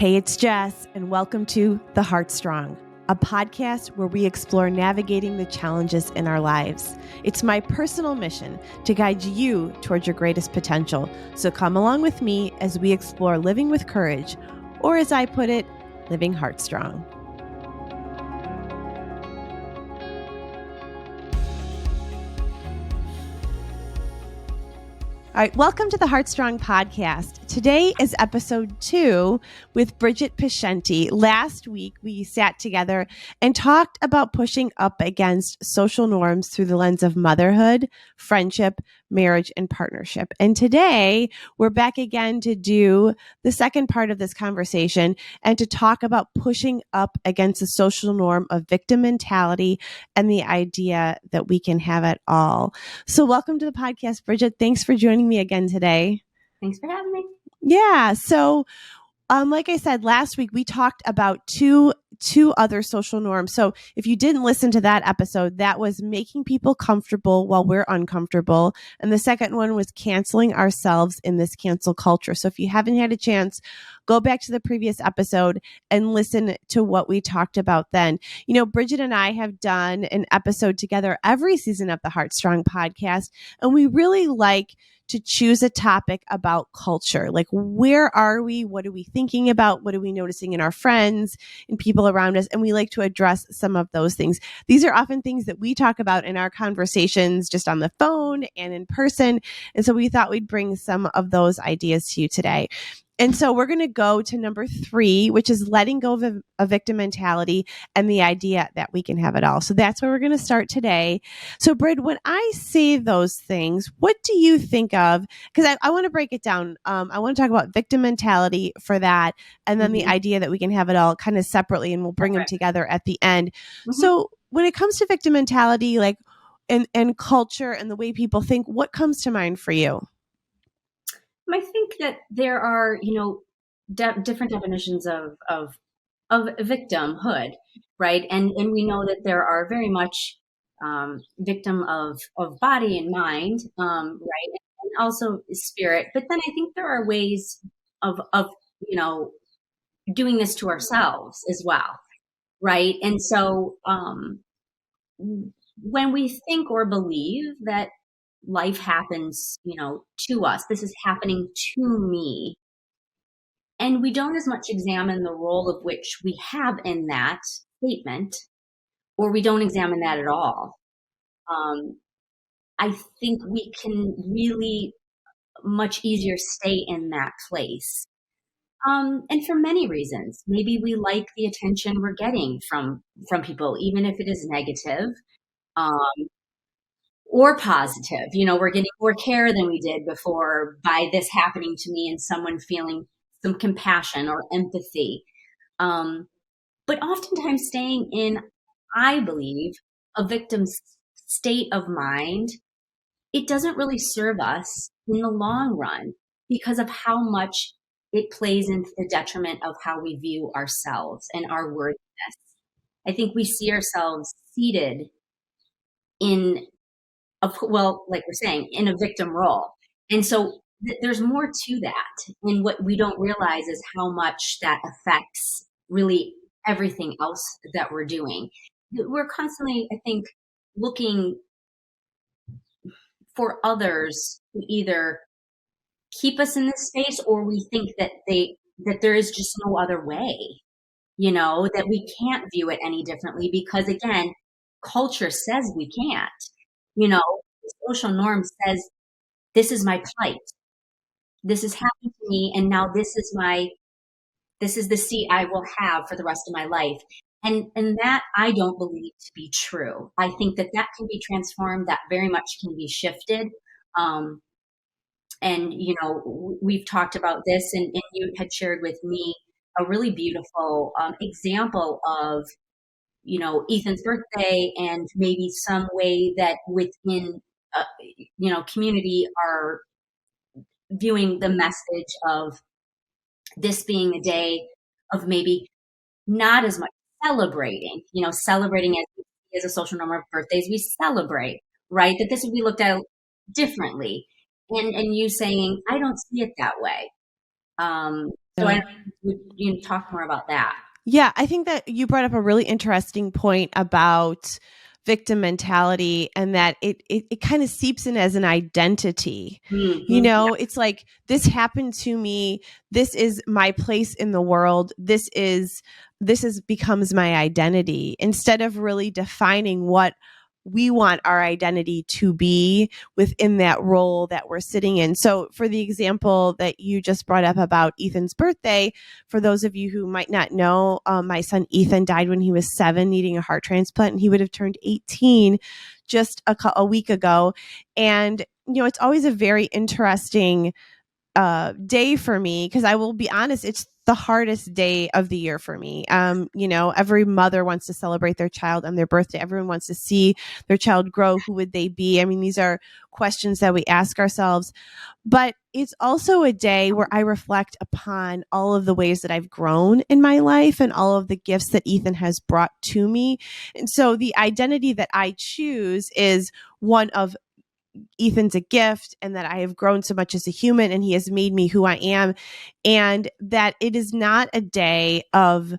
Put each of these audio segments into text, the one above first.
Hey, it's Jess, and welcome to The Heart Strong, a podcast where we explore navigating the challenges in our lives. It's my personal mission to guide you towards your greatest potential. So come along with me as we explore living with courage, or as I put it, living heart strong. All right, welcome to the Heart Strong podcast. Today is episode 2 with Bridgett Piacenti. Last week, we sat together and talked about pushing up against social norms through the lens of motherhood, friendship, marriage, and partnership. And today, we're back again to do the second part of this conversation and to talk about pushing up against the social norm of victim mentality and the idea that we can have it all. So welcome to the podcast, Bridgett. Thanks for joining me again today. Thanks for having me. Yeah. So, like I said, last week we talked about two other social norms. So if you didn't listen to that episode, that was making people comfortable while we're uncomfortable. And the second one was canceling ourselves in this cancel culture. So if you haven't had a chance, go back to the previous episode and listen to what we talked about then. You know, Bridgett and I have done an episode together every season of the Heart Strong podcast, and we really like to choose a topic about culture. Like, where are we? What are we thinking about? What are we noticing in our friends and people around us? And we like to address some of those things. These are often things that we talk about in our conversations just on the phone and in person. And so we thought we'd bring some of those ideas to you today. And so we're going to go to number 3, which is letting go of a victim mentality and the idea that we can have it all. So that's where we're going to start today. So, Brid, when I say those things, what do you think of? Because I want to break it down. I want to talk about victim mentality for that, and then the idea that we can have it all kind of separately, and we'll bring them together at the end. So when it comes to victim mentality, like and culture and the way people think, what comes to mind for you? I think that there are, different definitions of victimhood, right? And we know that there are very much victim of body and mind, right, and also spirit. But then I think there are ways of doing this to ourselves as well, right? And so when we think or believe that life happens, to us, this is happening to me, and we don't as much examine the role of which we have in that statement, or we don't examine that at all, I think we can really much easier stay in that place. And for many reasons, maybe we like the attention we're getting from people, even if it is negative. Or positive, we're getting more care than we did before by this happening to me, and someone feeling some compassion or empathy. But oftentimes staying in, I believe, a victim's state of mind, it doesn't really serve us in the long run because of how much it plays into the detriment of how we view ourselves and our worthiness. I think we see ourselves seated in like we're saying, in a victim role. And so there's more to that. And what we don't realize is how much that affects really everything else that we're doing. We're constantly, I think, looking for others to either keep us in this space, or we think that there is just no other way, that we can't view it any differently because, again, culture says we can't. The social norm says, this is my plight. This has happened to me, and now this is the seat I will have for the rest of my life. And that I don't believe to be true. I think that can be transformed, that very much can be shifted. And, we've talked about this, and you had shared with me a really beautiful example of, Ethan's birthday, and maybe some way that within, community are viewing the message of this being a day of maybe not as much celebrating, celebrating as a social norm of birthdays, we celebrate, right? That this would be looked at differently. And you saying, I don't see it that way. So Yeah. you talk more about that. Yeah, I think that you brought up a really interesting point about victim mentality and that it kind of seeps in as an identity. You Yeah. know, it's like this happened to me. This is my place in the world. This is becomes my identity instead of really defining what we want our identity to be within that role that we're sitting in. So, for the example that you just brought up about Ethan's birthday, for those of you who might not know, my son Ethan died when he was 7, needing a heart transplant, and he would have turned 18 just a week ago. And, it's always a very interesting day for me because I will be honest, it's the hardest day of the year for me. Every mother wants to celebrate their child on their birthday. Everyone wants to see their child grow. Who would they be? I mean, these are questions that we ask ourselves. But it's also a day where I reflect upon all of the ways that I've grown in my life and all of the gifts that Ethan has brought to me. And so the identity that I choose is one of Ethan's a gift and that I have grown so much as a human and he has made me who I am. And that it is not a day of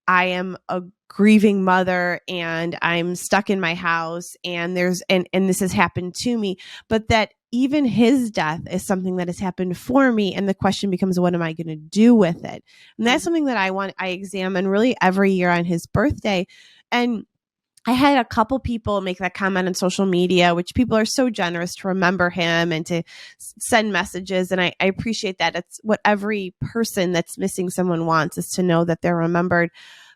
I am a grieving mother and I'm stuck in my house and and this has happened to me, but that even his death is something that has happened for me. And the question becomes, what am I going to do with it? And that's something that I examine really every year on his birthday. And I had a couple people make that comment on social media, which people are so generous to remember him and to send messages. And I appreciate that. It's what every person that's missing someone wants, is to know that they're remembered.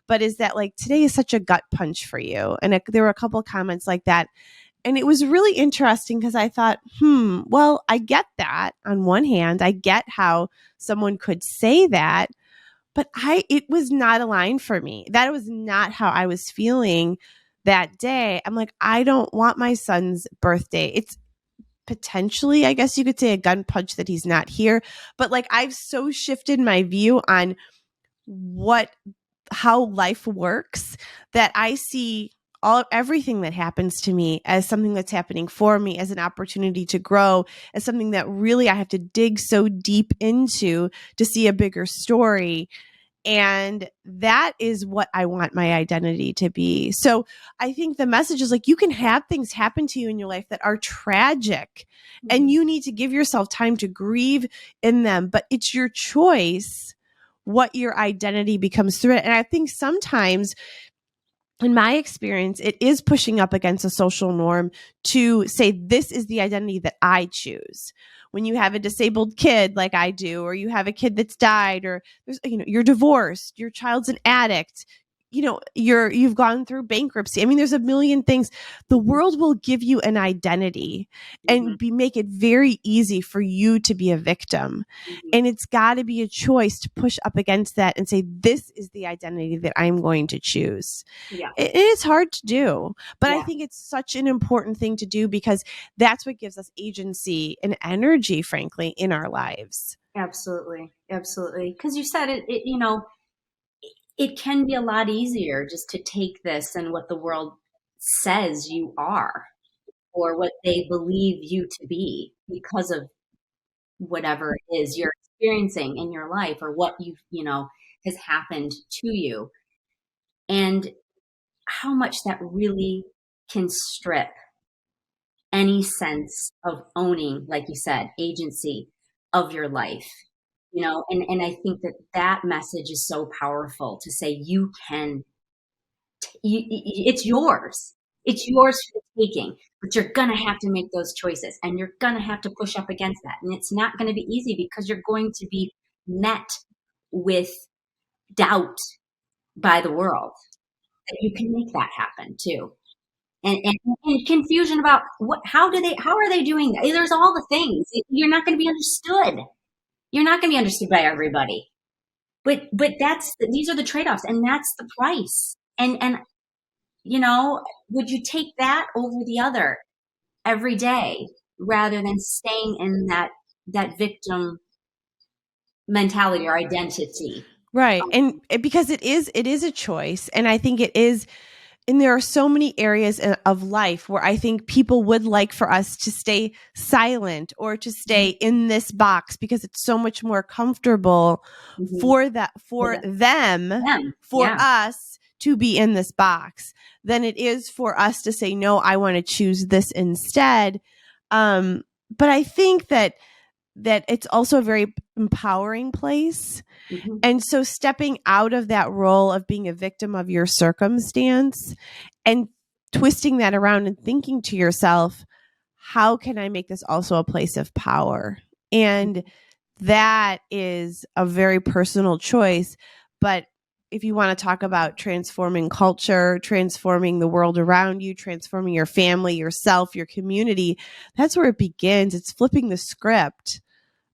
But is that like today is such a gut punch for you? And there were a couple of comments like that. And it was really interesting because I thought, well, I get that on one hand. I get how someone could say that, but it was not aligned for me. That was not how I was feeling that day. I'm like, I don't want my son's birthday. It's potentially, I guess you could say, a gun punch that he's not here. But like, I've so shifted my view on how life works that I see everything that happens to me as something that's happening for me, as an opportunity to grow, as something that really I have to dig so deep into to see a bigger story. And that is what I want my identity to be. So I think the message is like, you can have things happen to you in your life that are tragic, and you need to give yourself time to grieve in them. But it's your choice what your identity becomes through it. And I think sometimes, in my experience, it is pushing up against a social norm to say, this is the identity that I choose. When you have a disabled kid like I do, or you have a kid that's died, or you're divorced, your child's an addict, you've gone through bankruptcy. I mean, there's a million things. The world will give you an identity and make it very easy for you to be a victim. And it's got to be a choice to push up against that and say, this is the identity that I'm going to choose. Yeah. It is hard to do, but Yeah. I think it's such an important thing to do because that's what gives us agency and energy, frankly, in our lives. Absolutely. Absolutely. Because you said it can be a lot easier just to take this and what the world says you are, or what they believe you to be, because of whatever it is you're experiencing in your life, or what has happened to you, and how much that really can strip any sense of owning, like you said, agency of your life. And I think that message is so powerful, to say you can, it's yours. It's yours for the taking, but you're going to have to make those choices, and you're going to have to push up against that. And it's not going to be easy, because you're going to be met with doubt by the world that you can make that happen too. And confusion about how are they doing that? There's all the things. You're not going to be understood. You're not going to be understood by everybody. But these are the trade-offs, and that's the price. And would you take that over the other every day, rather than staying in that victim mentality or identity? Right. And because it is a choice. And I think it is and there are so many areas of life where I think people would like for us to stay silent or to stay in this box because it's so much more comfortable for them, for Yeah. us to be in this box than it is for us to say, no, I want to choose this instead. But I think that it's also a very empowering place. And so stepping out of that role of being a victim of your circumstance and twisting that around and thinking to yourself, how can I make this also a place of power? And that is a very personal choice. But if you want to talk about transforming culture, transforming the world around you, transforming your family, yourself, your community, that's where it begins. It's flipping the script,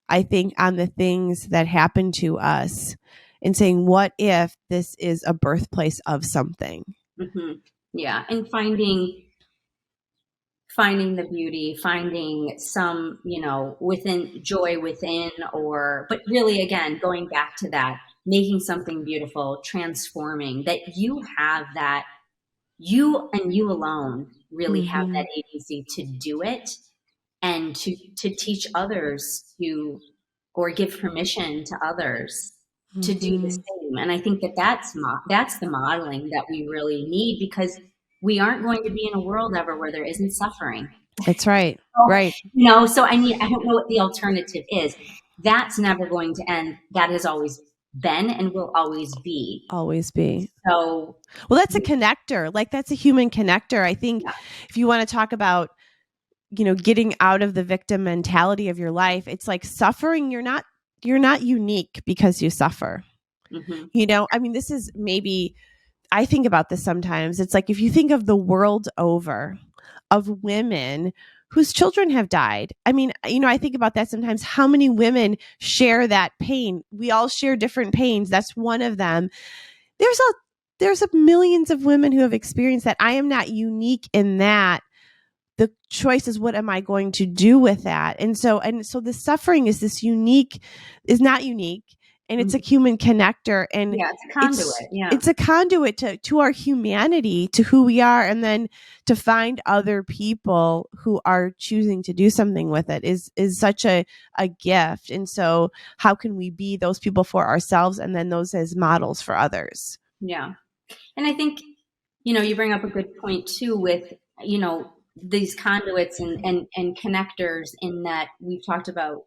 I think, on the things that happen to us and saying, what if this is a birthplace of something? Yeah. And finding the beauty, finding some, within joy within, but really, again, going back to that, making something beautiful, transforming, that you have that, you and you alone really have that agency to do it and to teach others to, or give permission to others to do the same. And I think that that's the modeling that we really need, because we aren't going to be in a world ever where there isn't suffering. That's right. So, Right. So I don't know what the alternative is. That's never going to end. That has always been and will always be. Always be. So, well, that's a connector. Like, that's a human connector. I think if you want to talk about, getting out of the victim mentality of your life, it's like suffering. You're not unique because you suffer. I mean, this is maybe, I think about this sometimes. It's like, if you think of the world over of women whose children have died. I mean, I think about that sometimes. How many women share that pain? We all share different pains. That's one of them. There's millions of women who have experienced that. I am not unique in that. The choice is, what am I going to do with that? And so the suffering is not unique. And it's a human connector, and it's a conduit. It's a conduit to our humanity, to who we are, and then to find other people who are choosing to do something with it is such a gift. And so, how can we be those people for ourselves, and then those as models for others? Yeah, and I think you bring up a good point too with these conduits and connectors, in that we've talked about.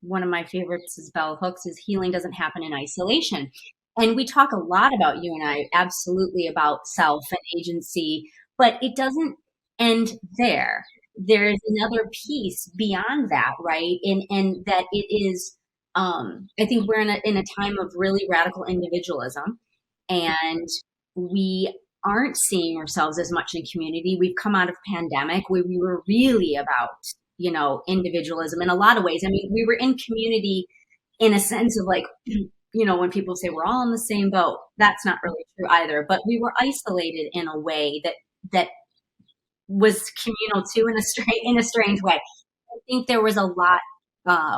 One of my favorites is Bell Hooks, is healing doesn't happen in isolation. And we talk a lot about, you and I, absolutely, about self and agency, but it doesn't end there. There's another piece beyond that, right? And that it is, I think we're in a time of really radical individualism, and we aren't seeing ourselves as much in community. We've come out of pandemic where we were really about, individualism in a lot of ways. I mean, we were in community in a sense of like, when people say we're all in the same boat, that's not really true either. But we were isolated in a way that was communal too, in a strange way. I think there was a lot.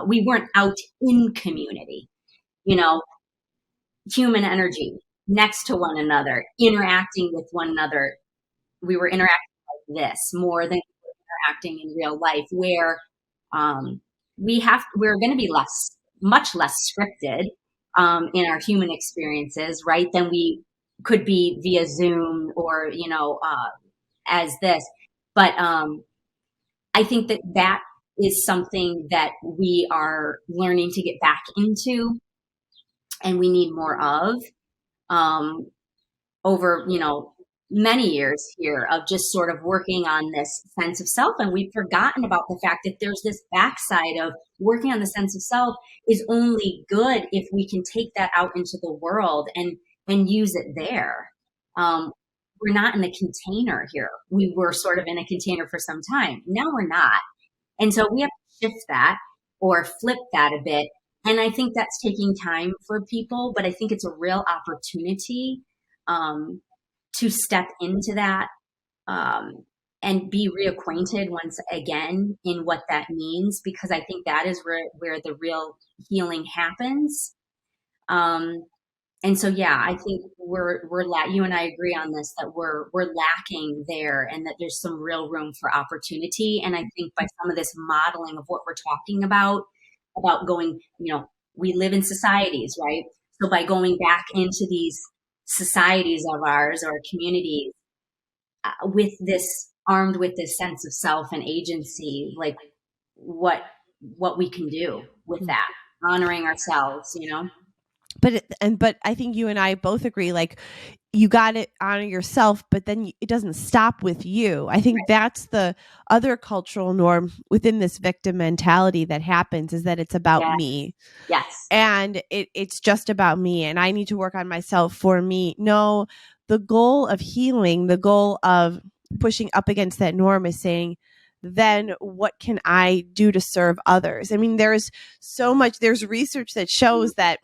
We weren't out in community, human energy next to one another, interacting with one another. We were interacting like this more than interacting in real life, where we're going to be much less scripted in our human experiences, right, than we could be via Zoom or as this. But I think that is something that we are learning to get back into, and we need more of over many years here of just sort of working on this sense of self. And we've forgotten about the fact that there's this backside of working on the sense of self is only good if we can take that out into the world and use it there. We're not in a container here. We were sort of in a container for some time. Now we're not. And so we have to shift that or flip that a bit. And I think that's taking time for people, but I think it's a real opportunity to step into that and be reacquainted once again in what that means, because I think that is where the real healing happens. And so, yeah, I think you and I agree on this, that we're lacking there, and that there's some real room for opportunity. And I think by some of this modeling of what we're talking about going, we live in societies, right? So by going back into these societies of ours or communities, with this, armed with this sense of self and agency, like what we can do with that, honoring ourselves. But I think you and I both agree, like, you got to honor yourself, but then it doesn't stop with you. I think that's the other cultural norm within this victim mentality that happens, is that it's about Yes. me. Yes. And it's just about me, and I need to work on myself for me. No, the goal of healing, the goal of pushing up against that norm is saying, then what can I do to serve others? I mean, there's research that shows that,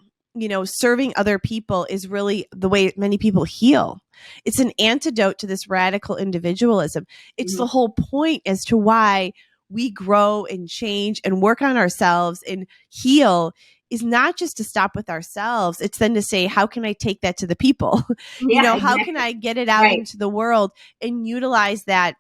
serving other people is really the way many people heal. It's an antidote to this radical individualism. It's the whole point as to why we grow and change and work on ourselves and heal, is not just to stop with ourselves. It's then to say, how can I take that to the people? Yeah, How exactly. can I get it out Right. into the world and utilize that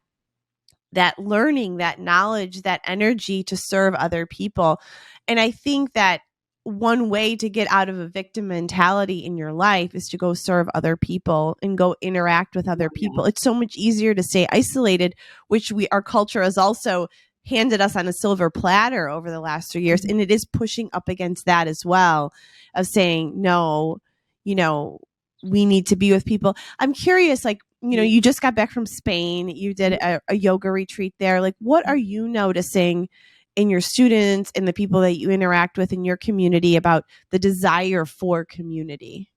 learning, that knowledge, that energy to serve other people? And I think that one way to get out of a victim mentality in your life is to go serve other people and go interact with other people. It's so much easier to stay isolated, which our culture has also handed us on a silver platter over the last 3 years. And it is pushing up against that as well, of saying, no, we need to be with people. I'm curious, like, you just got back from Spain. You did a yoga retreat there. Like, what are you noticing in your students and the people that you interact with in your community about the desire for community?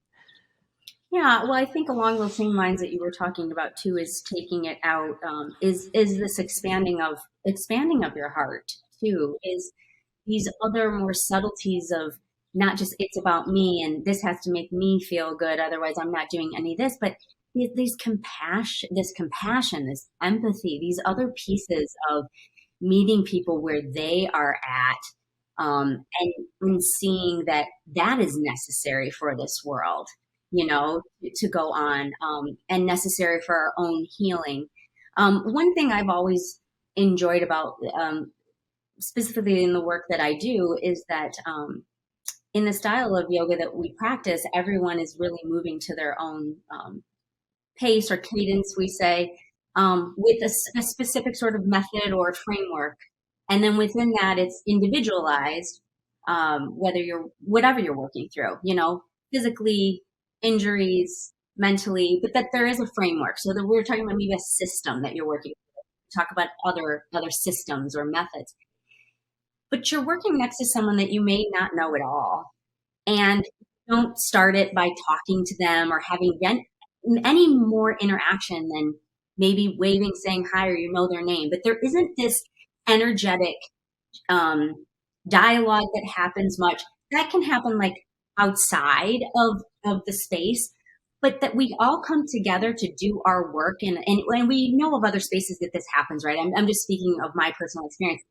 Yeah, well, I think along those same lines that you were talking about too, is taking it out, is this expanding of your heart too, is these other more subtleties of not just it's about me and this has to make me feel good, otherwise I'm not doing any of this, but these compassion, this empathy, these other pieces of meeting people where they are at, and seeing that that is necessary for this world, to go on, and necessary for our own healing. One thing I've always enjoyed about, specifically in the work that I do, is that, in the style of yoga that we practice, everyone is really moving to their own, pace or cadence, we say, with a specific sort of method or framework. And then within that, it's individualized, whatever you're working through, physically, injuries, mentally, but that there is a framework. So that we're talking about maybe a system that you're working with. Talk about other systems or methods. But you're working next to someone that you may not know at all. And don't start it by talking to them or having any more interaction than maybe waving, saying hi, or their name. But there isn't this energetic, dialogue that happens much. That can happen like outside of the space, but that we all come together to do our work. And we know of other spaces that this happens, right? I'm just speaking of my personal experience.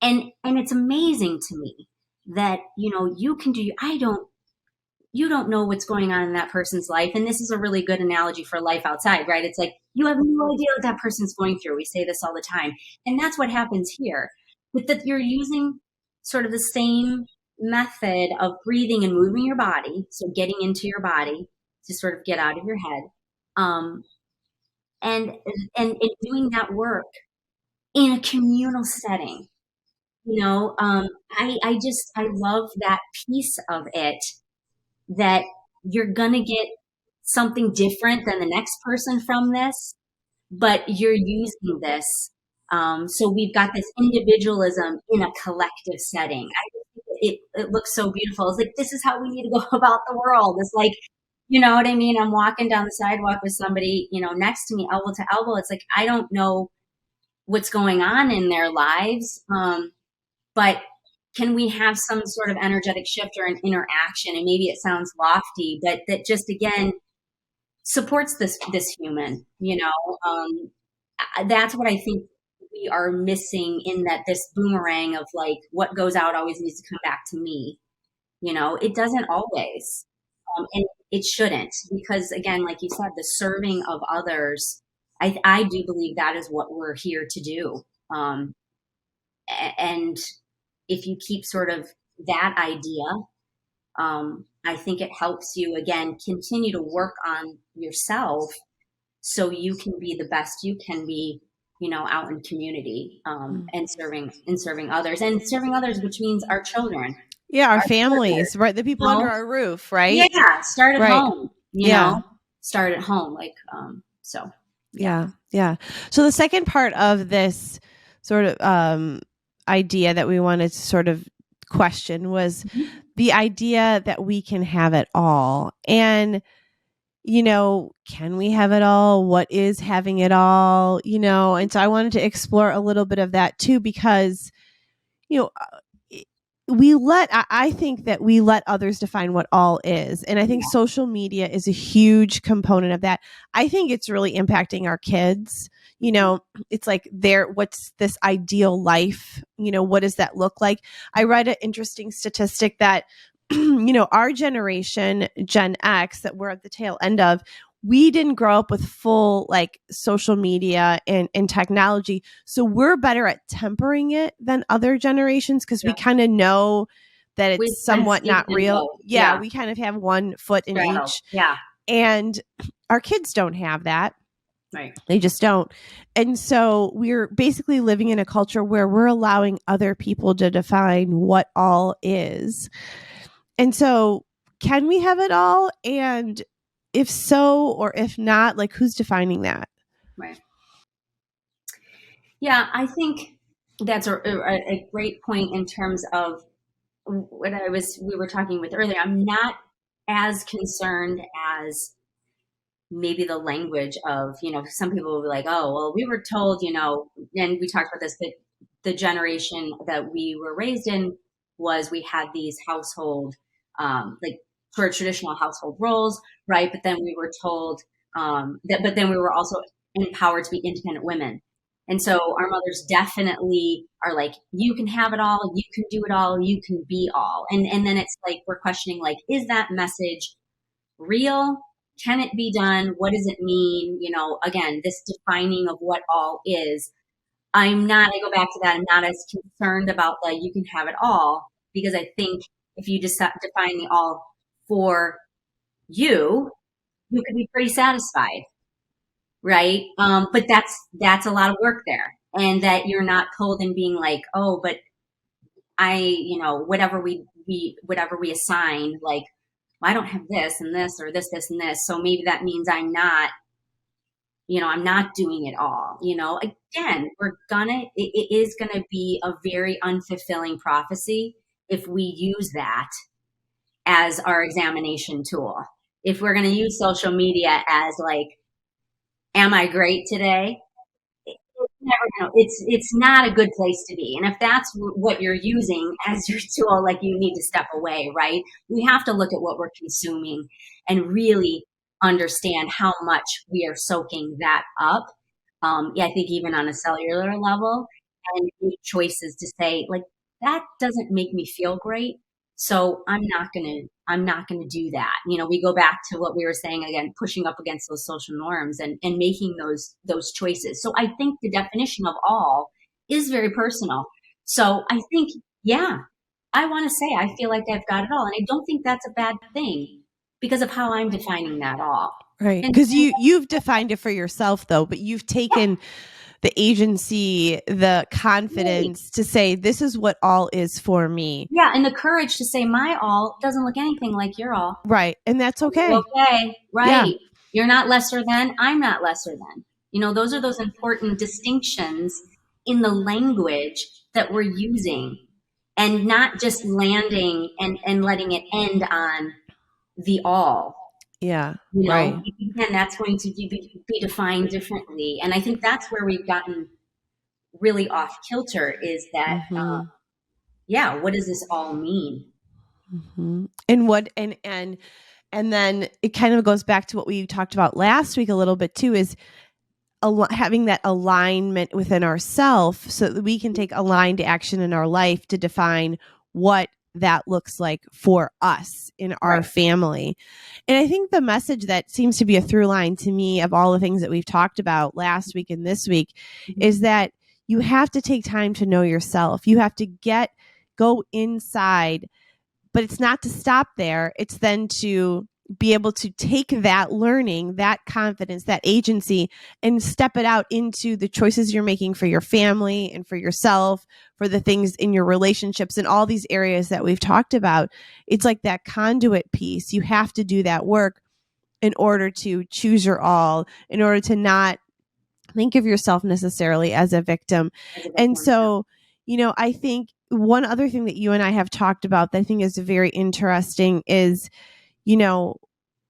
And it's amazing to me that, you can do, you don't know what's going on in that person's life. And this is a really good analogy for life outside, right? It's like, you have no idea what that person's going through. We say this all the time. And that's what happens here. With that, you're using sort of the same method of breathing and moving your body. So getting into your body to sort of get out of your head. Um, and, and doing that work in a communal setting. I love that piece of it, that you're going to get something different than the next person from this, but you're using this. So we've got this individualism in a collective setting. It looks so beautiful. It's like, this is how we need to go about the world. It's like, you know what I mean? I'm walking down the sidewalk with somebody, next to me, elbow to elbow. It's like, I don't know what's going on in their lives. But can we have some sort of energetic shift or an interaction? And maybe it sounds lofty, but that just, again, supports this human. That's what I think we are missing, in that this boomerang of like, what goes out always needs to come back to me. It doesn't always. And it shouldn't, because again, like you said, the serving of others, I do believe that is what we're here to do. And if you keep sort of that idea, I think it helps you, again, continue to work on yourself so you can be the best you can be, out in community, and serving others, which means our children, Yeah, our our families, partners, right? The people under our roof, right? yeah, start at Right. home, Yeah. start at home. Like, so yeah. Yeah. Yeah. So the second part of this sort of idea that we wanted to sort of question was Mhm. the idea that we can have it all. And, can we have it all? What is having it all? And so I wanted to explore a little bit of that too, because, you know, I think that we let others define what all is. And I think Yeah. social media is a huge component of that. I think it's really impacting our kids. It's like what's this ideal life? What does that look like? I read an interesting statistic that, our generation, Gen X, that we're at the tail end of, we didn't grow up with full like social media and technology. So we're better at tempering it than other generations because we Yeah. kind of know that We've it's been somewhat not steeped in real. both. Yeah, we kind of have one foot in Straddle. each. Yeah. And our kids don't have that. Right. They just don't. And so we're basically living in a culture where we're allowing other people to define what all is. And so can we have it all? And if so, or if not, like who's defining that? Right. Yeah, I think that's a great point in terms of what we were talking with earlier. I'm not as concerned as maybe the language of, some people will be like, oh, well, we were told, and we talked about this, but the generation that we were raised in was we had these household, like sort of traditional household roles, right? But then we were told but then we were also empowered to be independent women. And so our mothers definitely are like, you can have it all, you can do it all, you can be all. And then it's like we're questioning, like, is that message real? Can it be done? What does it mean? Again, this defining of what all is. I go back to that. I'm not as concerned about the you can have it all, because I think if you just define the all for you, you could be pretty satisfied, right? But that's a lot of work there, and that you're not pulled in being like, oh, but whatever we assign, like, well, I don't have this and this or this and this, so maybe that means I'm not doing it all. Again, it is gonna be a very unfulfilling prophecy if we use that as our examination tool. If we're gonna use social media as like, am I great today? It's not a good place to be. And if that's what you're using as your tool, like, you need to step away, right? We have to look at what we're consuming and really understand how much we are soaking that up. Yeah, I think even on a cellular level, and make choices to say, like, that doesn't make me feel great. So I'm not gonna do that. We go back to what we were saying again, pushing up against those social norms and making those choices. So I think the definition of all is very personal. So I think, yeah, I want to say I feel like I've got it all. And I don't think that's a bad thing because of how I'm defining that all. Right. And Because you've defined it for yourself though, but you've taken the agency, the confidence to say, this is what all is for me. yeah, and the courage to say my all doesn't look anything like your all. Right. And that's okay. Okay, right. Yeah. You're not lesser than, I'm not lesser than. Those are those important distinctions in the language that we're using, and not just landing and letting it end on the all. Yeah. Right. Again, that's going to be defined differently. And I think that's where we've gotten really off kilter, is that, Mm-hmm. yeah, what does this all mean? Mm-hmm. And what, and then it kind of goes back to what we talked about last week a little bit too, is having that alignment within ourselves so that we can take aligned action in our life to define what that looks like for us in our family. And I think the message that seems to be a through line to me of all the things that we've talked about last week and this week is that you have to take time to know yourself. You have to go inside, but it's not to stop there. It's then to be able to take that learning, that confidence, that agency, and step it out into the choices you're making for your family and for yourself, for the things in your relationships and all these areas that we've talked about. It's like that conduit piece. You have to do that work in order to choose your all, in order to not think of yourself necessarily as a victim. And so, I think one other thing that you and I have talked about that I think is very interesting is,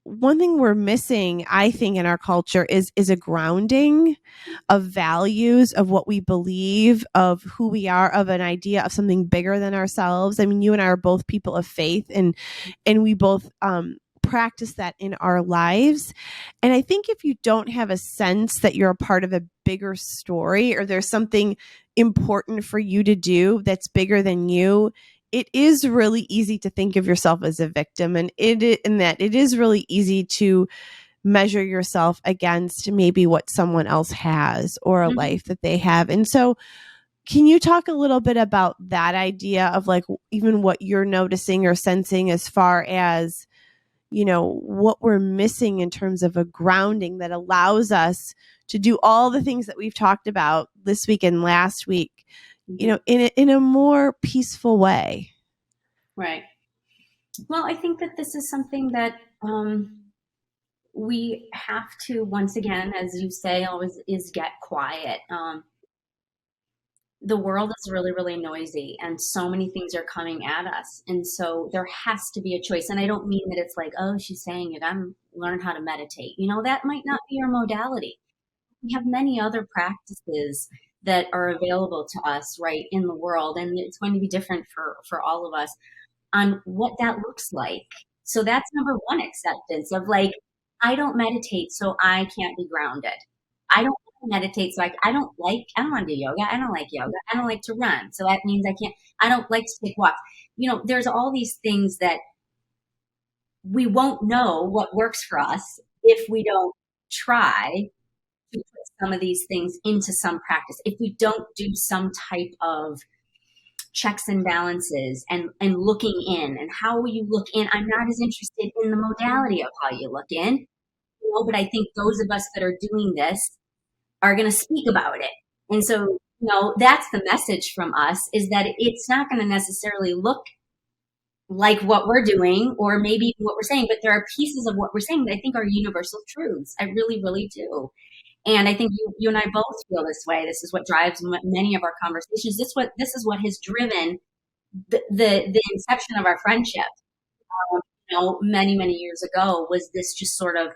one thing we're missing, I think, in our culture is a grounding of values, of what we believe, of who we are, of an idea of something bigger than ourselves. I mean, you and I are both people of faith, and we both practice that in our lives. And I think if you don't have a sense that you're a part of a bigger story, or there's something important for you to do that's bigger than you, it is really easy to think of yourself as a victim, and it is really easy to measure yourself against maybe what someone else has or a life that they have. And so can you talk a little bit about that idea of like even what you're noticing or sensing as far as, what we're missing in terms of a grounding that allows us to do all the things that we've talked about this week and last week, in a more peaceful way? Right. Well, I think that this is something that we have to, once again, as you say, always is get quiet. The world is really, really noisy, and so many things are coming at us. And so there has to be a choice. And I don't mean that it's like, oh, she's saying you gotta learn how to meditate. That might not be your modality. We have many other practices that are available to us, right, in the world. And it's going to be different for all of us on what that looks like. So that's number one, acceptance of like, I don't meditate, so I can't be grounded. I don't meditate, so I don't want to do yoga. I don't like yoga. I don't like to run. So that means I don't like to take walks. There's all these things that we won't know what works for us if we don't try to put some of these things into some practice. If we don't do some type of checks and balances and looking in, and how will you look in? I'm not as interested in the modality of how you look in, but I think those of us that are doing this are going to speak about it. And so, that's the message from us, is that it's not going to necessarily look like what we're doing or maybe what we're saying, but there are pieces of what we're saying that I think are universal truths. I really, really do. And I think you and I both feel this way. This is what drives many of our conversations. This is what has driven the inception of our friendship. Many, many years ago, was this just sort of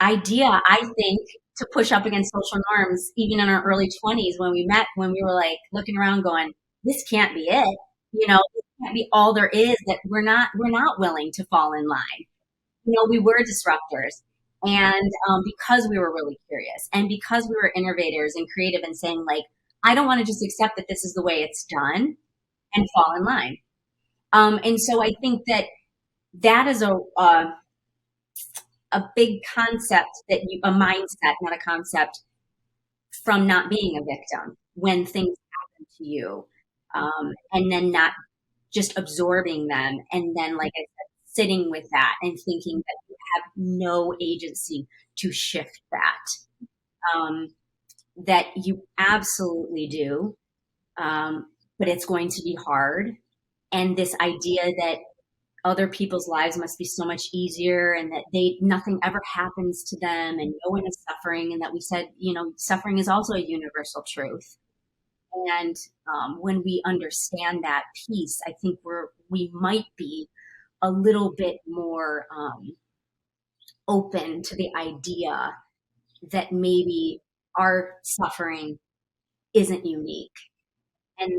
idea, I think, to push up against social norms, even in our early 20s when we met, when we were like looking around going, this can't be it. This can't be all there is, that we're not willing to fall in line. We were disruptors. And because we were really curious, and because we were innovators and creative, and saying like, I don't want to just accept that this is the way it's done and fall in line. And so I think that is a big concept, a mindset, not a concept, from not being a victim when things happen to you, and then not just absorbing them, and then, like I said, sitting with that and thinking that you have no agency to shift that. That you absolutely do, but it's going to be hard. And this idea that other people's lives must be so much easier, and that nothing ever happens to them, and no one is suffering, and that we said, suffering is also a universal truth. And when we understand that piece, I think we might be a little bit more open to the idea that maybe our suffering isn't unique, and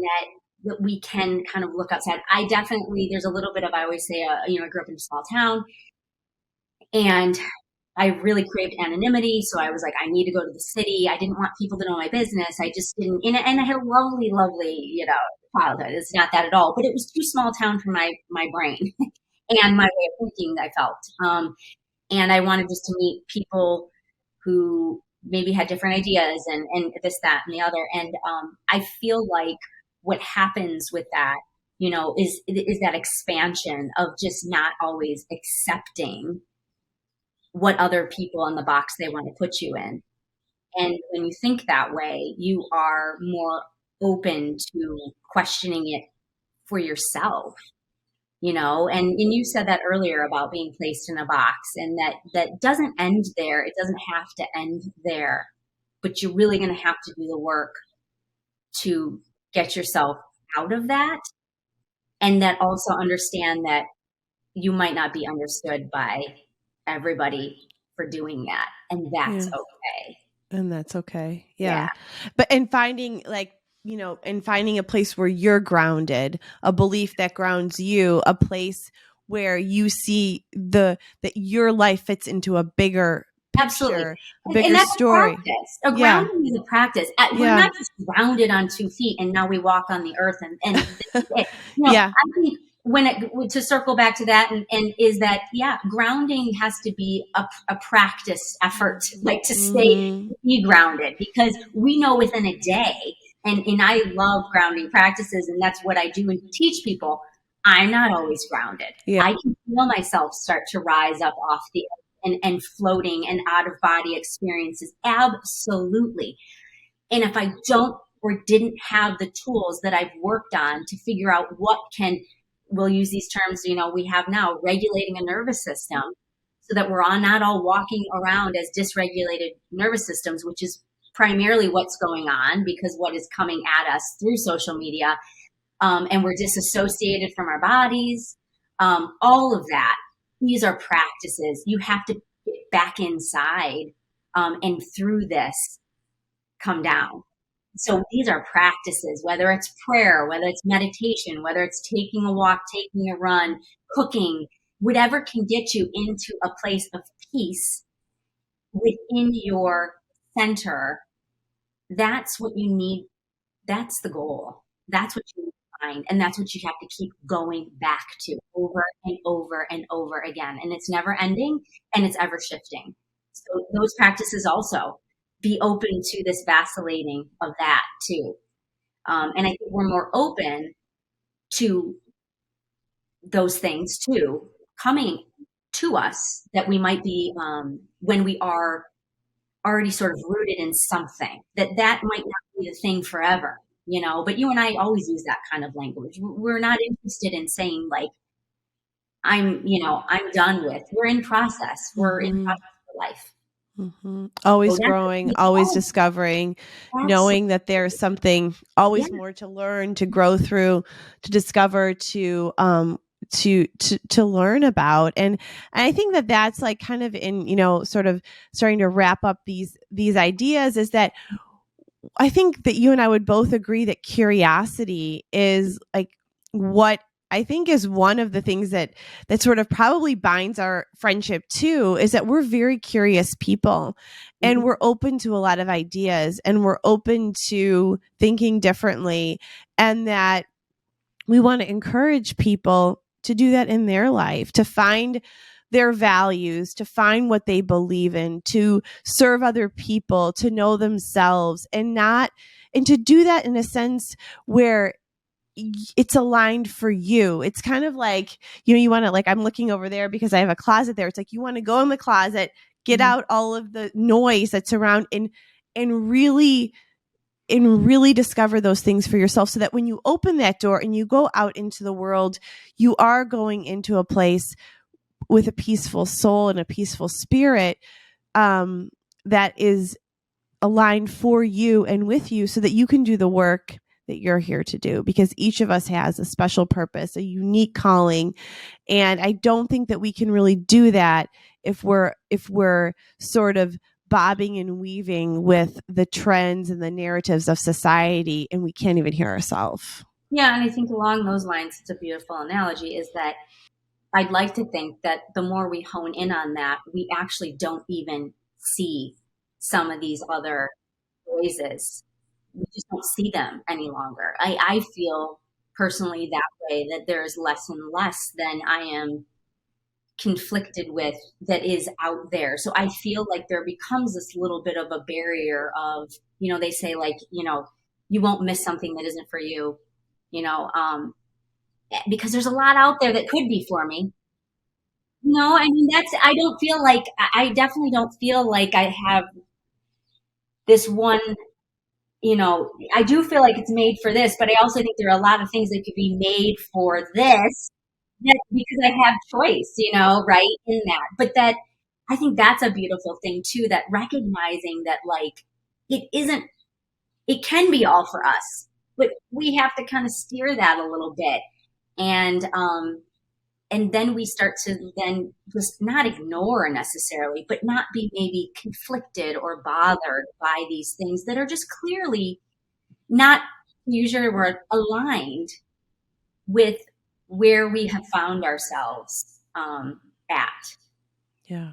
that we can kind of look outside. There's a little bit of, I always say, I grew up in a small town, and I really craved anonymity. So I was like, I need to go to the city. I didn't want people to know my business. I just didn't, and I had a lovely, lovely, childhood. It's not that at all, but it was too small town for my brain and my way of thinking, I felt. And I wanted just to meet people who maybe had different ideas and this, that, and the other. And I feel like what happens with that, is that expansion of just not always accepting what other people in the box they want to put you in. And when you think that way, you are more open to questioning it for yourself, and you said that earlier about being placed in a box, and that doesn't end there. It doesn't have to end there, but you're really going to have to do the work to get yourself out of that. And that also understand that you might not be understood by everybody for doing that. And that's okay. And that's okay. Yeah. But and finding and finding a place where you're grounded, a belief that grounds you, a place where you see that your life fits into a bigger picture, absolutely, a bigger and that's story. A practice. Grounding is a practice. We're not just grounded on 2 feet and now we walk on the earth and I think to circle back to that and is that grounding has to be a practice effort, like to stay be grounded, because we know within a day, and I love grounding practices, and that's what I do and teach people. I'm not always grounded. I can feel myself start to rise up off the earth and floating and out of body experiences. Absolutely. And if I don't or didn't have the tools that I've worked on to figure out we'll use these terms, we have now, regulating a nervous system, so that we're not all walking around as dysregulated nervous systems, which is primarily what's going on because what is coming at us through social media. And we're disassociated from our bodies. All of that. These are practices. You have to get back inside and through this come down. So these are practices, whether it's prayer, whether it's meditation, whether it's taking a walk, taking a run, cooking, whatever can get you into a place of peace within your center. That's what you need. That's the goal. That's what you need to find. And that's what you have to keep going back to over and over and over again. And it's never ending and it's ever shifting. So those practices also, be open to this vacillating of that too. And I think we're more open to those things too, coming to us, that we might be, when we are already sort of rooted in something, that might not be the thing forever, but you and I always use that kind of language. We're not interested in saying like, I'm done with, we're in process. We're in process for life. Always growing, always discovering, knowing that there's something always more to learn, to grow through, to discover, to learn about. And I think that that's like kind of in, sort of starting to wrap up these ideas, is that I think that you and I would both agree that curiosity is like what I think is one of the things that sort of probably binds our friendship too, is that we're very curious people and we're open to a lot of ideas and we're open to thinking differently, and that we want to encourage people to do that in their life, to find their values, to find what they believe in, to serve other people, to know themselves, and to do that in a sense where it's aligned for you. It's kind of like, you want to, like, I'm looking over there because I have a closet there. It's like, you want to go in the closet, get out all of the noise that's around and really discover those things for yourself, so that when you open that door and you go out into the world, you are going into a place with a peaceful soul and a peaceful spirit that is aligned for you and with you, so that you can do the work that you're here to do, because each of us has a special purpose, a unique calling. And I don't think that we can really do that if we're sort of bobbing and weaving with the trends and the narratives of society, and we can't even hear ourselves. Yeah. And I think along those lines, it's a beautiful analogy, is that I'd like to think that the more we hone in on that, we actually don't even see some of these other noises we just don't see them any longer. I feel personally that way, that there's less and less than I am conflicted with that is out there. So I feel like there becomes this little bit of a barrier of, they say like, you won't miss something that isn't for you, you know, because there's a lot out there that could be for me. No, I mean, I don't feel like, I definitely don't feel like I have this one, I do feel like it's made for this, but I also think there are a lot of things that could be made for this, that because I have choice, right in that. But that, I think that's a beautiful thing too, that recognizing that like, it isn't, it can be all for us, but we have to kind of steer that a little bit. And then we start to then just not ignore necessarily, but not be maybe conflicted or bothered by these things that are just clearly not, use your word, aligned with where we have found ourselves at. Yeah.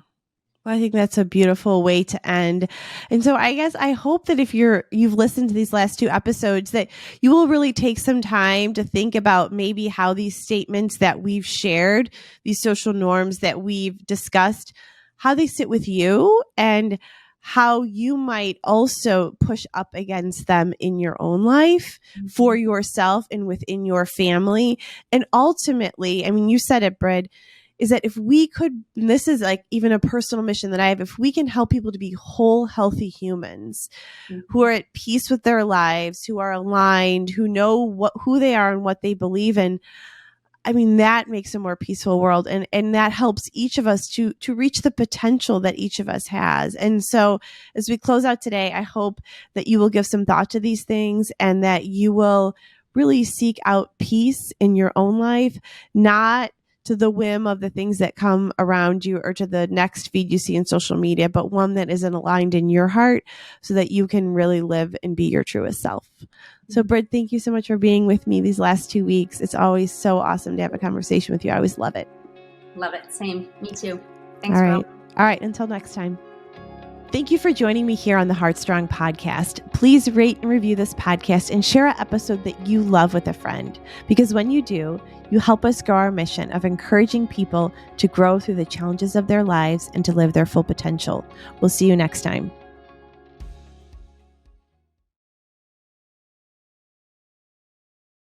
Well, I think that's a beautiful way to end. And so I guess I hope that if you've listened to these last 2 episodes, that you will really take some time to think about maybe how these statements that we've shared, these social norms that we've discussed, how they sit with you and how you might also push up against them in your own life for yourself and within your family. And ultimately, I mean, you said it, Brid, is that if we could, and this is like even a personal mission that I have, if we can help people to be whole, healthy humans who are at peace with their lives, who are aligned, who know who they are and what they believe in, I mean, that makes a more peaceful world. And that helps each of us to reach the potential that each of us has. And so as we close out today, I hope that you will give some thought to these things and that you will really seek out peace in your own life, not to the whim of the things that come around you or to the next feed you see in social media, but one that isn't aligned in your heart so that you can really live and be your truest self. So, Brid, thank you so much for being with me these last 2 weeks. It's always so awesome to have a conversation with you. I always love it. Love it. Same. Me too. Thanks, All right. Ro. All right. Until next time. Thank you for joining me here on the Heartstrong podcast. Please rate and review this podcast and share an episode that you love with a friend, because when you do, you help us grow our mission of encouraging people to grow through the challenges of their lives and to live their full potential. We'll see you next time.